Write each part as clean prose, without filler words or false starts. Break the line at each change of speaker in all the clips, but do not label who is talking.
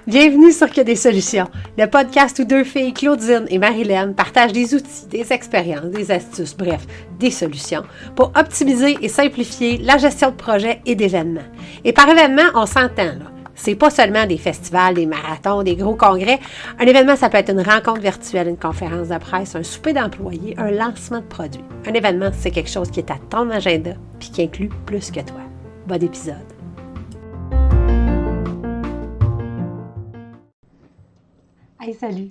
Bienvenue sur Que des solutions, le podcast où deux filles, Claudine et Marilyn, partagent des outils, des expériences, des astuces, bref, des solutions pour optimiser et simplifier la gestion de projets et d'événements. Et par événement, on s'entend, là. C'est pas seulement des festivals, des marathons, des gros congrès. Un événement, ça peut être une rencontre virtuelle, une conférence de presse, un souper d'employés, un lancement de produits. Un événement, c'est quelque chose qui est à ton agenda puis qui inclut plus que toi. Bon épisode. Hey, salut!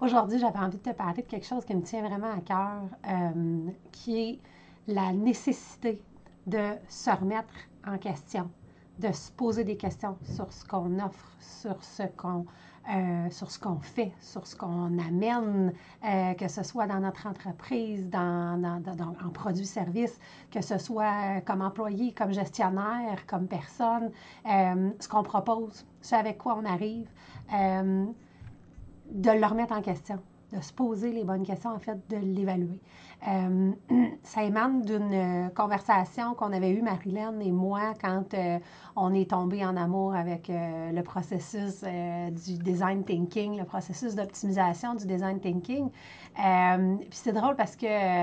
Aujourd'hui, j'avais envie de te parler de quelque chose qui me tient vraiment à cœur, qui est la nécessité de se remettre en question, de se poser des questions sur ce qu'on offre, sur ce qu'on fait, sur ce qu'on amène, que ce soit dans notre entreprise, en produits-services, que ce soit comme employé, comme gestionnaire, comme personne, ce qu'on propose, ce avec quoi on arrive. De le remettre en question, de se poser les bonnes questions, en fait, de l'évaluer. Ça émane d'une conversation qu'on avait eue, Marilyn et moi, quand on est tombé en amour avec le processus du design thinking, le processus d'optimisation du design thinking. Puis c'est drôle parce que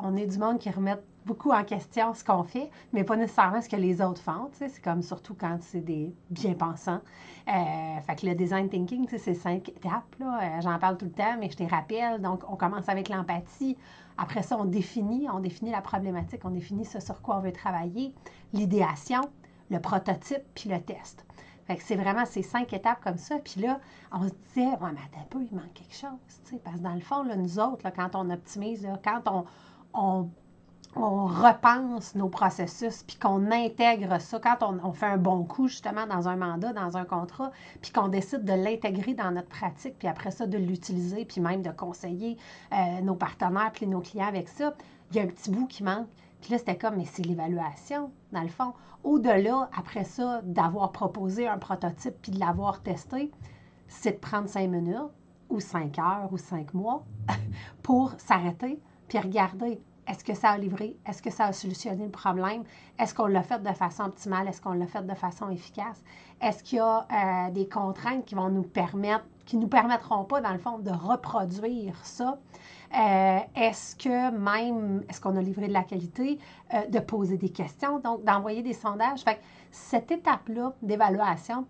on est du monde qui remet beaucoup en question ce qu'on fait, mais pas nécessairement ce que les autres font. Tu sais, c'est comme surtout quand c'est des bien-pensants. Fait que le design thinking, tu sais, c'est 5 étapes. Là. J'en parle tout le temps, mais je te rappelle. Donc, on commence avec l'empathie. Après ça, on définit la problématique, on définit ce sur quoi on veut travailler, l'idéation, le prototype, puis le test. Fait que c'est vraiment ces 5 étapes comme ça. Puis là, on se disait, ouais, mais attends un peu, il manque quelque chose. Tu sais, parce que dans le fond, là, nous autres, là, quand on optimise, là, quand on repense nos processus, puis qu'on intègre ça, quand on fait un bon coup justement dans un mandat, dans un contrat, puis qu'on décide de l'intégrer dans notre pratique, puis après ça, de l'utiliser, puis même de conseiller nos partenaires, puis nos clients avec ça, il y a un petit bout qui manque. Puis là, c'était comme, mais c'est l'évaluation, dans le fond. Au-delà, après ça, d'avoir proposé un prototype, puis de l'avoir testé, c'est de prendre 5 minutes, ou 5 heures, ou 5 mois, pour s'arrêter, puis regarder. Est-ce que ça a livré? Est-ce que ça a solutionné le problème? Est-ce qu'on l'a fait de façon optimale? Est-ce qu'on l'a fait de façon efficace? Est-ce qu'il y a des contraintes qui vont nous permettre, qui ne nous permettront pas, dans le fond, de reproduire ça? Est-ce qu'on a livré de la qualité? De poser des questions, donc d'envoyer des sondages. Fait que cette étape-là d'évaluation,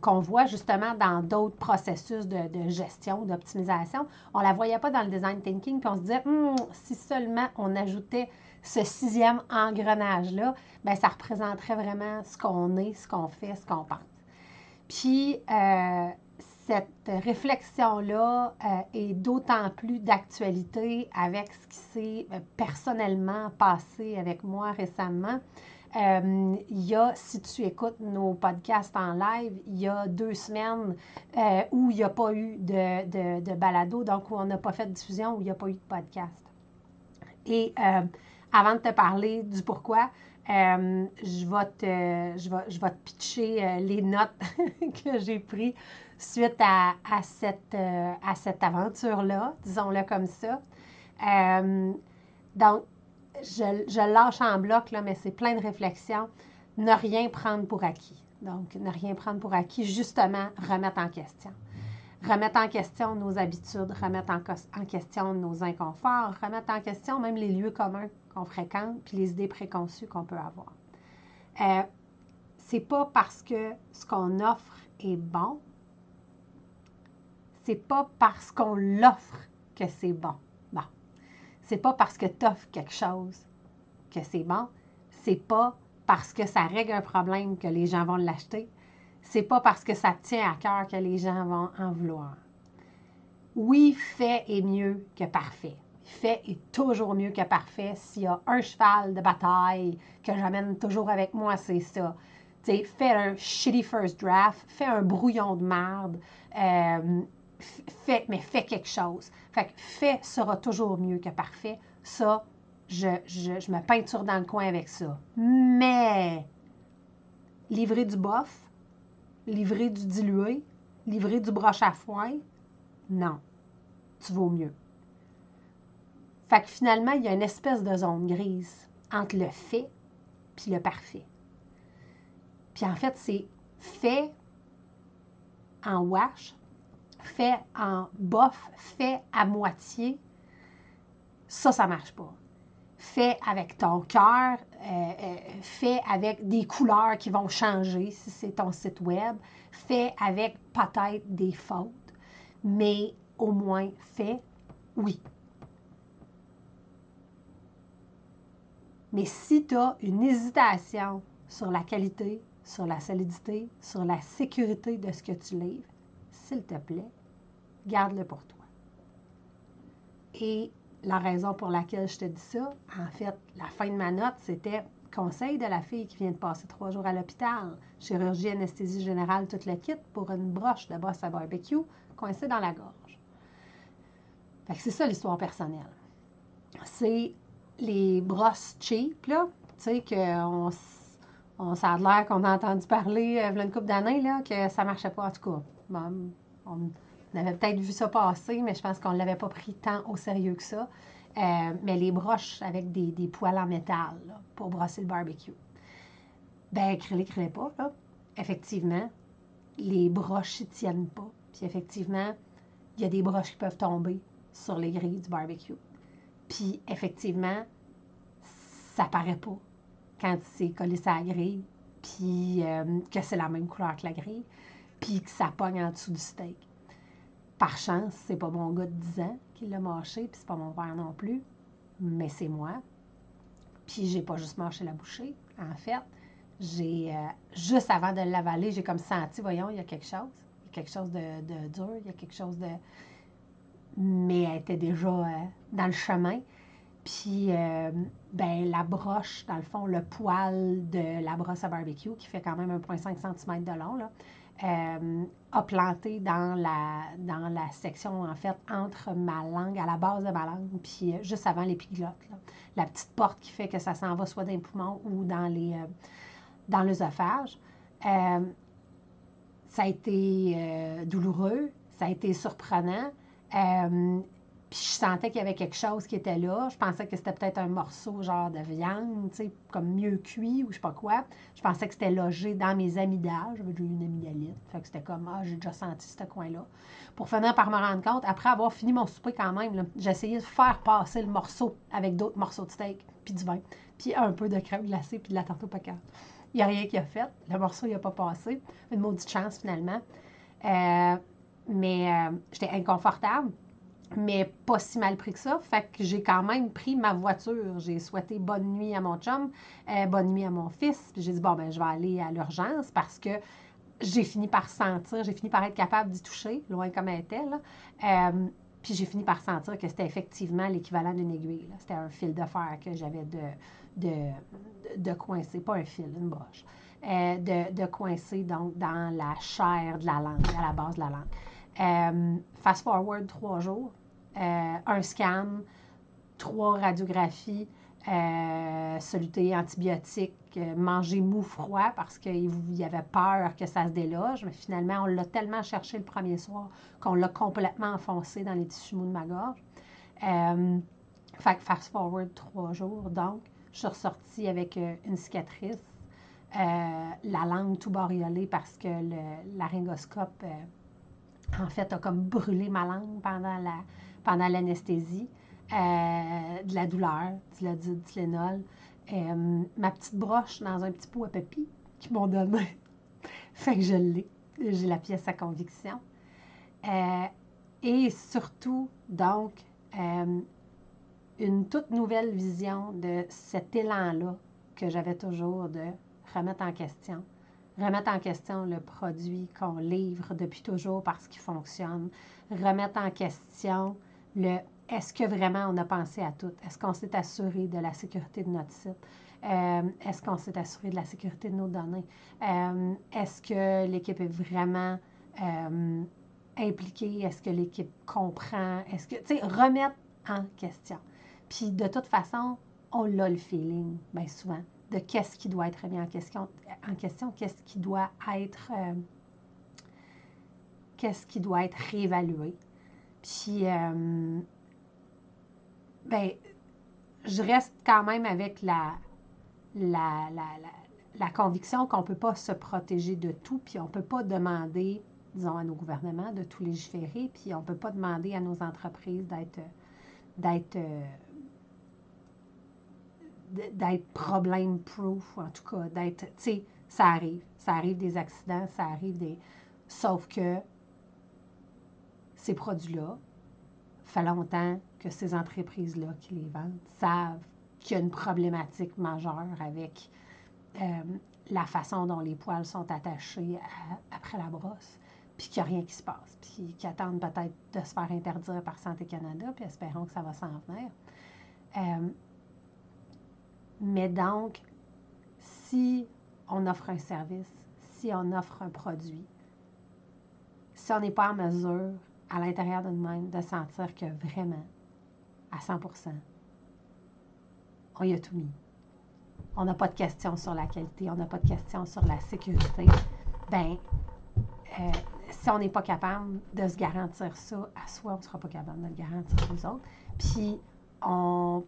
qu'on voit justement dans d'autres processus de gestion, d'optimisation. On ne la voyait pas dans le design thinking, puis on se disait, si seulement on ajoutait ce 6e engrenage-là, bien, ça représenterait vraiment ce qu'on est, ce qu'on fait, ce qu'on pense. Puis, cette réflexion-là est d'autant plus d'actualité avec ce qui s'est personnellement passé avec moi récemment. Il y a, si tu écoutes nos podcasts en live, il y a 2 semaines où il n'y a pas eu de balado, donc où on n'a pas fait de diffusion, où il n'y a pas eu de podcast. Et avant de te parler du pourquoi, je vais te pitcher les notes que j'ai prises suite à cette aventure-là, disons-le comme ça. Donc, je lâche en bloc, là, mais c'est plein de réflexions. Ne rien prendre pour acquis. Donc, ne rien prendre pour acquis, justement, remettre en question. Remettre en question nos habitudes, remettre en question nos inconforts, remettre en question même les lieux communs qu'on fréquente, puis les idées préconçues qu'on peut avoir. C'est pas parce que ce qu'on offre est bon, c'est pas parce qu'on l'offre que c'est bon. Bon. C'est pas parce que tu offres quelque chose que c'est bon. C'est pas parce que ça règle un problème que les gens vont l'acheter. C'est pas parce que ça tient à cœur que les gens vont en vouloir. Oui, fait est mieux que parfait. Fait est toujours mieux que parfait. S'il y a un cheval de bataille que j'amène toujours avec moi, c'est ça. Tu sais, fais un shitty first draft, fais un brouillon de merde, mais fais quelque chose. Fait que fait sera toujours mieux que parfait. Ça, je me peinture dans le coin avec ça. Mais livrer du bof, livrer du dilué, livrer du broche à foin, non. Tu vaux mieux. Fait que finalement, il y a une espèce de zone grise entre le fait puis le parfait. Puis en fait, c'est fait en wash, fait en bof, fait à moitié. Ça marche pas. Fait avec ton cœur, fait avec des couleurs qui vont changer si c'est ton site web, fait avec peut-être des fautes, mais au moins fait, oui. Mais si tu as une hésitation sur la qualité, sur la solidité, sur la sécurité de ce que tu livres, s'il te plaît, garde-le pour toi. Et la raison pour laquelle je te dis ça, en fait, la fin de ma note, c'était conseil de la fille qui vient de passer 3 jours à l'hôpital, chirurgie, anesthésie générale, tout le kit pour une broche de brosse à barbecue coincée dans la gorge. Fait que c'est ça l'histoire personnelle. C'est les brosses cheap, là, tu sais, ça a l'air qu'on a entendu parler il y a une couple d'années, là, que ça marchait pas, en tout cas. Bon, on avait peut-être vu ça passer, mais je pense qu'on ne l'avait pas pris tant au sérieux que ça. Mais les broches avec des poêles en métal, là, pour brosser le barbecue. Ben, crée pas, là. Effectivement, les broches, ils tiennent pas. Puis effectivement, il y a des broches qui peuvent tomber sur les grilles du barbecue. Puis effectivement, ça paraît pas quand c'est collé sur la grille, puis que c'est la même couleur que la grille, puis que ça pogne en dessous du steak. Par chance, c'est pas mon gars de 10 ans qui l'a mâché, puis c'est pas mon père non plus, mais c'est moi. Puis j'ai pas juste mâché la bouchée. En fait, j'ai juste avant de l'avaler, j'ai comme senti, voyons, il y a quelque chose. Il y a quelque chose de dur, il y a quelque chose de... Mais elle était déjà dans le chemin. Puis, ben, la broche, dans le fond, le poil de la brosse à barbecue, qui fait quand même 1,5 cm de long, là, a planté dans la section, en fait, entre ma langue, à la base de ma langue, puis juste avant l'épiglotte, là. La petite porte qui fait que ça s'en va soit dans les poumons ou dans l'œsophage. Ça a été douloureux, ça a été surprenant. Puis je sentais qu'il y avait quelque chose qui était là. Je pensais que c'était peut-être un morceau genre de viande, tu sais, comme mieux cuit ou je sais pas quoi. Je pensais que c'était logé dans mes amygdales. J'avais déjà eu une amygdalite. Fait que c'était comme, j'ai déjà senti ce coin-là. Pour finir par me rendre compte, après avoir fini mon souper quand même, j'ai essayé de faire passer le morceau avec d'autres morceaux de steak, puis du vin, puis un peu de crème glacée, puis de la tarte au pecan. Il n'y a rien qui a fait. Le morceau, il n'a pas passé. Une maudite chance, finalement. Mais j'étais inconfortable, mais pas si mal pris que ça. Fait que j'ai quand même pris ma voiture. J'ai souhaité bonne nuit à mon chum, bonne nuit à mon fils. Puis j'ai dit, bon, ben je vais aller à l'urgence parce que j'ai fini par sentir, j'ai fini par être capable d'y toucher, loin comme elle était, là. Puis j'ai fini par sentir que c'était effectivement l'équivalent d'une aiguille, là. C'était un fil de fer que j'avais de coincer, pas un fil, une broche, de coincer donc dans la chair de la langue, à la base de la langue. Fast forward 3 jours, un scan, 3 radiographies, soluté antibiotiques, manger mou froid parce qu'il y avait peur que ça se déloge. Mais finalement, on l'a tellement cherché le premier soir qu'on l'a complètement enfoncé dans les tissus mous de ma gorge. Fait que fast forward 3 jours, donc, je suis ressortie avec une cicatrice, la langue tout bariolée parce que le laryngoscope, en fait, a comme brûlé ma langue pendant l'anesthésie. De la douleur, du Tylenol, ma petite broche dans un petit pot à papy qu'ils m'ont donné. Fait que je l'ai. J'ai la pièce à conviction. Et surtout, donc, une toute nouvelle vision de cet élan-là que j'avais toujours de remettre en question. Remettre en question le produit qu'on livre depuis toujours parce qu'il fonctionne. Remettre en question le est-ce que vraiment on a pensé à tout? Est-ce qu'on s'est assuré de la sécurité de notre site? Est-ce qu'on s'est assuré de la sécurité de nos données? Est-ce que l'équipe est vraiment impliquée? Est-ce que l'équipe comprend? Est-ce que, tu sais, remettre en question. Puis de toute façon, on a le feeling, bien souvent, de qu'est-ce qui doit être remis en question, qu'est-ce qui doit être réévalué. Puis, ben, je reste quand même avec la conviction qu'on ne peut pas se protéger de tout, puis on ne peut pas demander, disons, à nos gouvernements de tout légiférer, puis on ne peut pas demander à nos entreprises d'être problem-proof, en tout cas, d'être, tu sais, ça arrive des accidents, ça arrive des... Sauf que ces produits-là, fait longtemps que ces entreprises-là qui les vendent savent qu'il y a une problématique majeure avec la façon dont les poils sont attachés après la brosse, puis qu'il n'y a rien qui se passe, puis qu'ils attendent peut-être de se faire interdire par Santé Canada, puis espérons que ça va s'en venir. Mais donc, si on offre un service, si on offre un produit, si on n'est pas en mesure, à l'intérieur de nous-mêmes, de sentir que vraiment, à 100%, on y a tout mis. On n'a pas de questions sur la qualité, on n'a pas de questions sur la sécurité. Bien, si on n'est pas capable de se garantir ça à soi, on ne sera pas capable de le garantir aux autres. Puis, on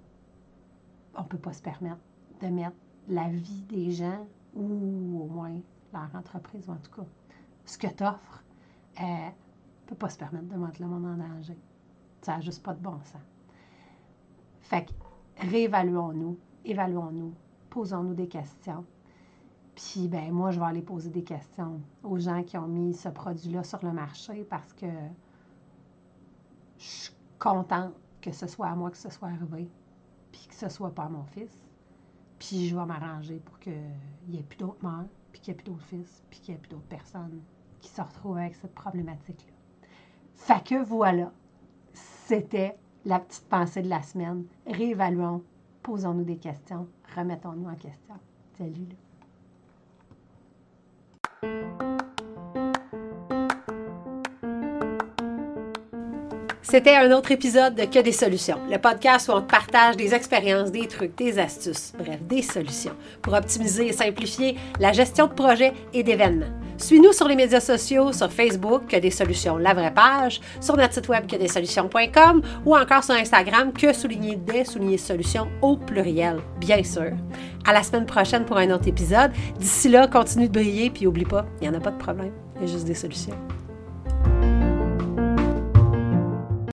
ne peut pas se permettre de mettre la vie des gens, ou au moins leur entreprise, ou en tout cas, ce que tu offres, ne peut pas se permettre de mettre le monde en danger. Ça n'a juste pas de bon sens. Fait que, réévaluons-nous, évaluons-nous, posons-nous des questions. Puis, ben moi, je vais aller poser des questions aux gens qui ont mis ce produit-là sur le marché parce que je suis contente que ce soit à moi que ce soit arrivé, puis que ce soit pas à mon fils. Puis, je vais m'arranger pour qu'il n'y ait plus d'autres mères, puis qu'il n'y ait plus d'autres fils, puis qu'il n'y ait plus d'autres personnes qui se retrouvent avec cette problématique-là. Fait que voilà, c'était la petite pensée de la semaine. Réévaluons, posons-nous des questions, remettons-nous en question. Salut là. C'était un autre épisode de Que des solutions, le podcast où on te partage des expériences, des trucs, des astuces, bref, des solutions pour optimiser et simplifier la gestion de projets et d'événements. Suis-nous sur les médias sociaux, sur Facebook, Que des solutions, la vraie page, sur notre site web quedessolutions.com ou encore sur Instagram, _des_solutions au pluriel, bien sûr. À la semaine prochaine pour un autre épisode. D'ici là, continue de briller, puis oublie pas, il n'y en a pas de problème, il y a juste des solutions.